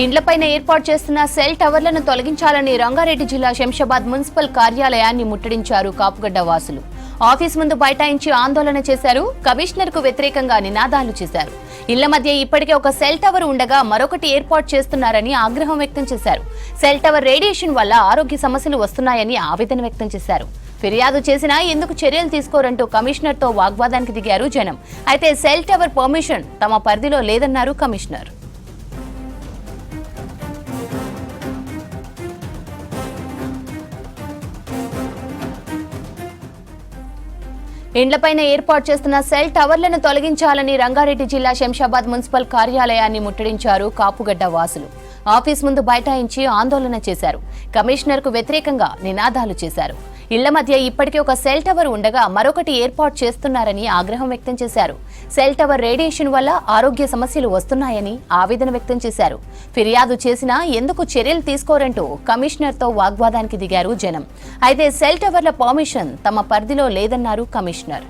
ఇండ్లపైన ఏర్పాటు చేస్తున్న సెల్ టవర్లను తొలగించాలని రంగారెడ్డి జిల్లా శంషాబాద్ మున్సిపల్ కార్యాలయాన్ని ముట్టడించారు కాపుగడ్డ వాసులు. ఆఫీస్ ముందు బైఠాయించి ఆందోళన చేశారు. కమిషనర్ కు వ్యతిరేకంగా నినాదాలు చేశారు. ఇళ్ల మధ్య ఇప్పటికే ఒక సెల్ టవర్ ఉండగా మరొకటి ఏర్పాటు చేస్తున్నారని ఆగ్రహం వ్యక్తం చేశారు. సెల్ టవర్ రేడియేషన్ వల్ల ఆరోగ్య సమస్యలు వస్తున్నాయని ఆవేదన వ్యక్తం చేశారు. ఫిర్యాదు చేసినా ఎందుకు చర్యలు తీసుకోరంటూ కమిషనర్ తో వాగ్వాదానికి దిగారు జనం. అయితే సెల్ టవర్ పర్మిషన్ తమ పరిధిలో లేదన్నారు కమిషనర్. ఇండ్లపైన ఏర్పాటు చేస్తున్న సెల్ టవర్లను తొలగించాలని రంగారెడ్డి జిల్లా శంషాబాద్ మున్సిపల్ కార్యాలయాన్ని ముట్టడించారు కాపుగడ్డ వాసులు. ఆఫీస్ ముందు బైఠాయించి ఆందోళన చేశారు. కమిషనర్ కు వ్యతిరేకంగా నినాదాలు చేశారు. ఇళ్ల మధ్య ఇప్పటికే ఒక సెల్ టవర్ ఉండగా మరొకటి ఏర్పాటు చేస్తున్నారని ఆగ్రహం వ్యక్తం చేశారు. సెల్ టవర్ రేడియేషన్ వల్ల ఆరోగ్య సమస్యలు వస్తున్నాయని ఆవేదన వ్యక్తం చేశారు. ఫిర్యాదు చేసినా ఎందుకు చర్యలు తీసుకోరంటూ కమిషనర్ తో వాగ్వాదానికి దిగారు జనం. అయితే సెల్ టవర్ల పర్మిషన్ తమ పరిధిలో లేదన్నారు కమిషనర్.